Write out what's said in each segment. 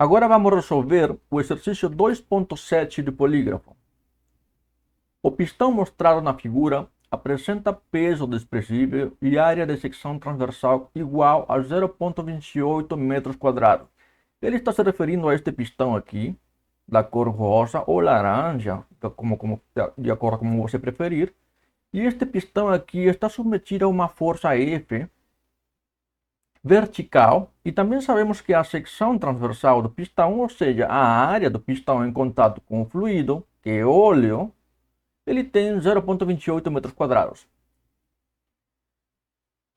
Agora vamos resolver o exercício 2.7 do polígrafo. O pistão mostrado na figura apresenta peso desprezível e área de secção transversal igual a 0,28 metros quadrados. Ele está se referindo a este pistão aqui, da cor rosa ou laranja, de acordo com como você preferir. E este pistão aqui está submetido a uma força F vertical, e também sabemos que a secção transversal do pistão, ou seja, a área do pistão em contato com o fluido, que é óleo, ele tem 0,28 metros quadrados.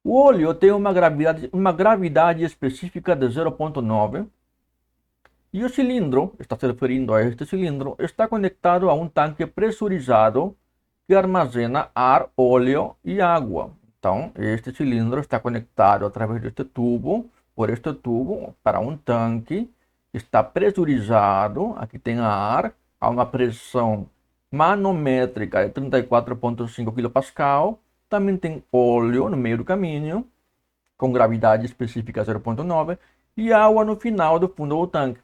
O óleo tem uma gravidade específica de 0,9 e o cilindro, está se referindo a este cilindro, está conectado a um tanque pressurizado que armazena ar, óleo e água. Então, este cilindro está conectado através deste tubo, por este tubo, para um tanque, está pressurizado, aqui tem ar, a uma pressão manométrica de 34,5 kPa, também tem óleo no meio do caminho, com gravidade específica 0,9, e água no final do fundo do tanque.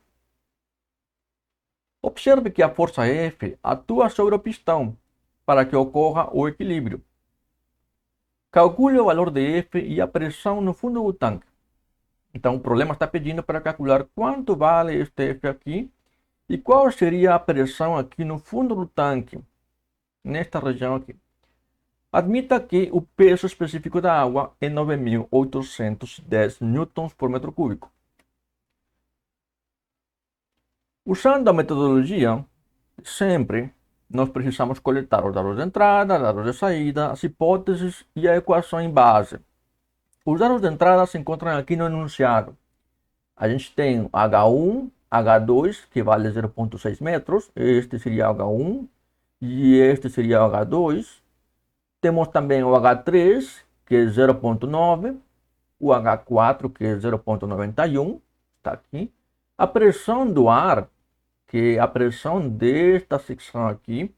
Observe que a força F atua sobre o pistão para que ocorra o equilíbrio. Calcule o valor de F e a pressão no fundo do tanque. Então, o problema está pedindo para calcular quanto vale este F aqui e qual seria a pressão aqui no fundo do tanque, nesta região aqui. Admita que o peso específico da água é 9.810 newtons por metro cúbico. Usando a metodologia, sempre nós precisamos coletar os dados de entrada, dados de saída, as hipóteses e a equação em base. Os dados de entrada se encontram aqui no enunciado. A gente tem H1, H2, que vale 0,6 metros. Este seria H1 e este seria H2. Temos também o H3, que é 0,9. O H4, que é 0,91. Está aqui. A pressão do ar, que é a pressão desta secção aqui,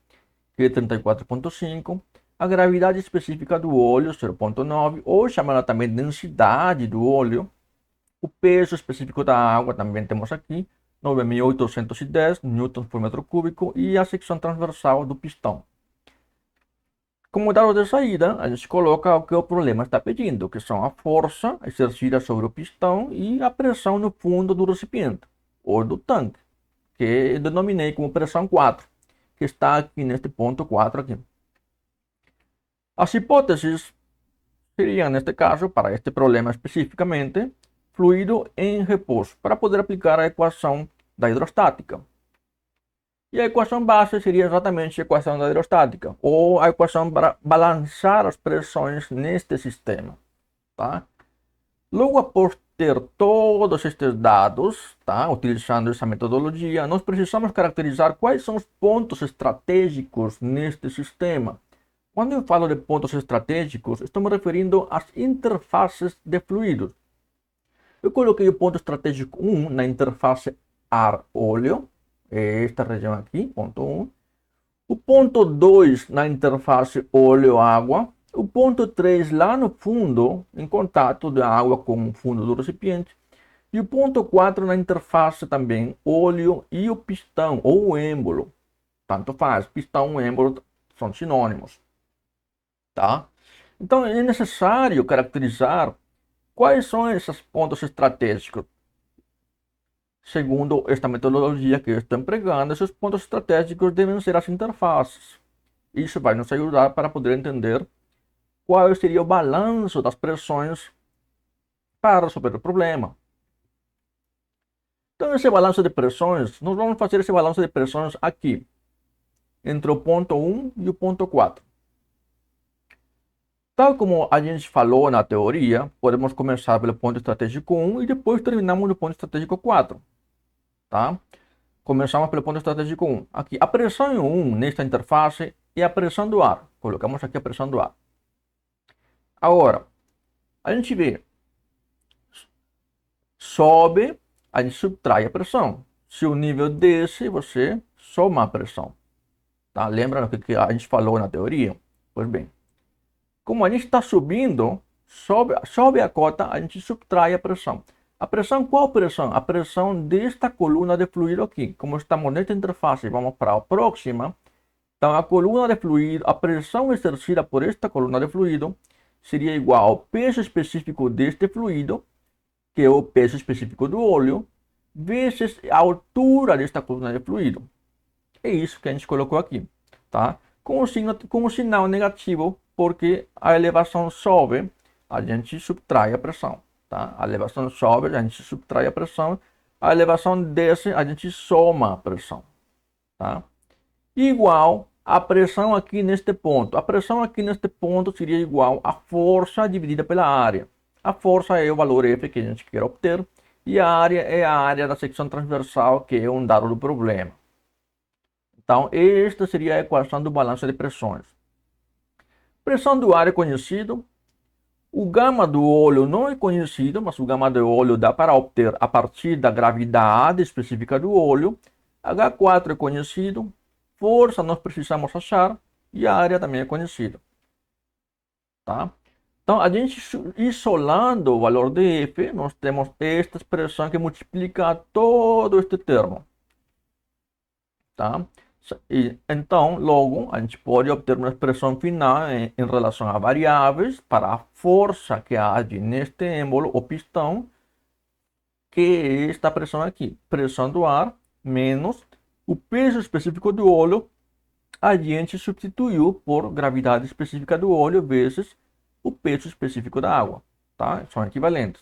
que é 34,5. A gravidade específica do óleo, 0,9, ou chamada também densidade do óleo. O peso específico da água também temos aqui, 9.810 newtons por metro cúbico, e a secção transversal do pistão. Como dado de saída, a gente coloca o que o problema está pedindo, que são a força exercida sobre o pistão e a pressão no fundo do recipiente, ou do tanque, que eu denominei como pressão 4, que está aqui neste ponto 4 aqui. As hipóteses seriam, neste caso, para este problema especificamente, fluido em repouso, para poder aplicar a equação da hidrostática. E a equação base seria exatamente a equação da hidrostática, ou a equação para balançar as pressões neste sistema. Tá? Logo após ter todos estes dados, tá? Utilizando essa metodologia, nós precisamos caracterizar quais são os pontos estratégicos neste sistema. Quando eu falo de pontos estratégicos, estou me referindo às interfaces de fluidos. Eu coloquei o ponto estratégico 1 na interface ar-óleo, esta região aqui, ponto 1. O ponto 2 na interface óleo-água. O ponto 3 lá no fundo, em contato da água com o fundo do recipiente. E o ponto 4 na interface também óleo e o pistão, ou o êmbolo. Tanto faz, pistão e êmbolo são sinônimos. Tá? Então é necessário caracterizar quais são esses pontos estratégicos. Segundo esta metodologia que eu estou empregando, esses pontos estratégicos devem ser as interfaces. Isso vai nos ajudar para poder entender qual seria o balanço das pressões para resolver o problema. Então, esse balanço de pressões, nós vamos fazer esse balanço de pressões aqui, entre o ponto 1 e o ponto 4. Tal como a gente falou na teoria, podemos começar pelo ponto estratégico 1 e depois terminamos no ponto estratégico 4. Tá? Começamos pelo ponto estratégico 1. Aqui, a pressão 1 nesta interface é a pressão do ar. Colocamos aqui a pressão do ar. Agora, a gente vê, sobe, a gente subtrai a pressão. Se o nível desce, você soma a pressão. Tá? Lembra do que a gente falou na teoria? Pois bem, como a gente está subindo, sobe a cota, a gente subtrai a pressão. A pressão, qual pressão? A pressão desta coluna de fluido aqui. Como estamos nesta interface, vamos para a próxima. Então, a coluna de fluido, a pressão exercida por esta coluna de fluido seria igual ao peso específico deste fluido, que é o peso específico do óleo, vezes a altura desta coluna de fluido. É isso que a gente colocou aqui, tá? Com o sinal negativo, porque a elevação sobe, a gente subtrai a pressão, tá? A elevação sobe, a gente subtrai a pressão. A elevação desce, a gente soma a pressão, tá? Igual a pressão aqui neste ponto. A pressão aqui neste ponto seria igual a força dividida pela área. A força é o valor F que a gente quer obter e a área é a área da secção transversal, que é um dado do problema. Então, esta seria a equação do balanço de pressões. Pressão do ar é conhecido. O gama do óleo não é conhecido, mas o gama do óleo dá para obter a partir da gravidade específica do óleo. H4 é conhecido. Força nós precisamos achar e a área também é conhecida. Tá? Então, a gente isolando o valor de F, nós temos esta expressão que multiplica todo este termo. Tá? E, então, logo, a gente pode obter uma expressão final em relação a variáveis para a força que age neste êmbolo ou pistão, que é esta pressão aqui. Pressão do ar menos o peso específico do óleo, a gente substituiu por gravidade específica do óleo vezes o peso específico da água. Tá? São equivalentes.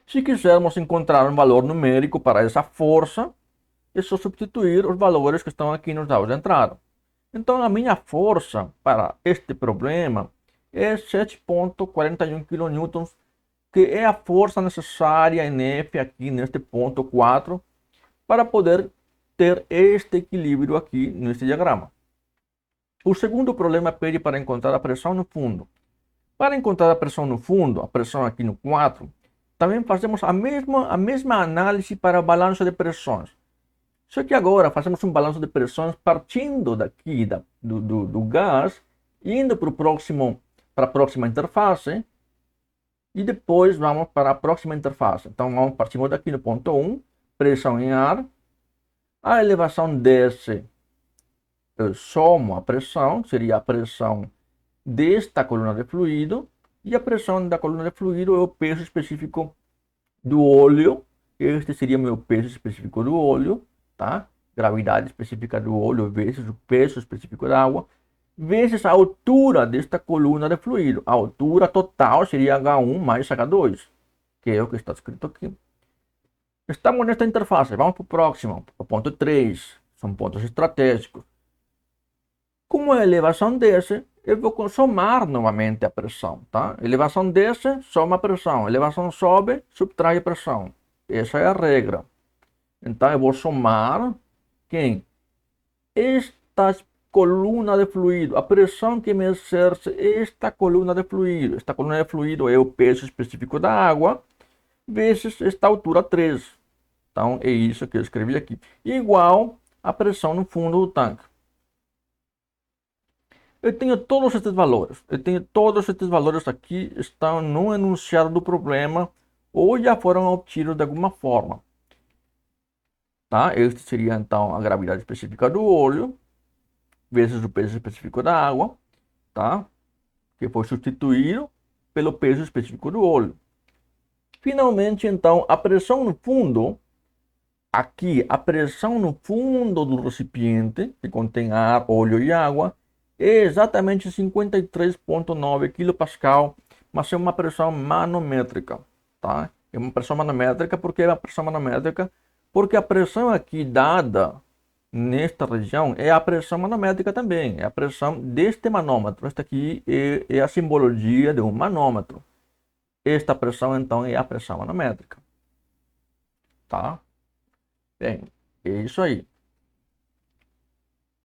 Se quisermos encontrar um valor numérico para essa força, é só substituir os valores que estão aqui nos dados de entrada. Então, a minha força para este problema é 7,41 kN, que é a força necessária em F aqui neste ponto 4, para poder ter este equilíbrio aqui neste diagrama. O segundo problema pede para encontrar a pressão no fundo. Para encontrar a pressão no fundo, a pressão aqui no 4, também fazemos a mesma análise para o balanço de pressões. Só que agora fazemos um balanço de pressões partindo daqui do gás, indo para a próxima interface, e depois vamos para a próxima interface. Então, partimos daqui no ponto 1, pressão em ar. A elevação desce, eu somo a pressão, seria a pressão desta coluna de fluido, e a pressão da coluna de fluido é o peso específico do óleo. Este seria meu peso específico do óleo, tá? Gravidade específica do óleo vezes o peso específico da água, vezes a altura desta coluna de fluido. A altura total seria H1 mais H2, que é o que está escrito aqui. Estamos nesta interface, vamos para o próximo, o ponto 3, são pontos estratégicos. Como a elevação desce, eu vou somar novamente a pressão, tá? Elevação desce, soma a pressão. Elevação sobe, subtrai a pressão. Essa é a regra. Então, eu vou somar quem? Esta coluna de fluido, a pressão que me exerce esta coluna de fluido. Esta coluna de fluido é o peso específico da água, vezes esta altura 3. Então, é isso que eu escrevi aqui. Igual a pressão no fundo do tanque. Eu tenho todos estes valores. Todos estes valores aqui estão no enunciado do problema ou já foram obtidos de alguma forma. Tá? Este seria então a gravidade específica do óleo vezes o peso específico da água, tá? Que foi substituído pelo peso específico do óleo. Finalmente, então, a pressão no fundo, aqui, a pressão no fundo do recipiente, que contém ar, óleo e água, é exatamente 53,9 kPa, mas é uma pressão manométrica, tá? É uma pressão manométrica, porque é uma pressão manométrica, porque a pressão aqui dada nesta região é a pressão manométrica também, é a pressão deste manômetro. Esta aqui é a simbologia de um manômetro. Esta pressão, então, é a pressão manométrica, tá? Bem, é isso aí.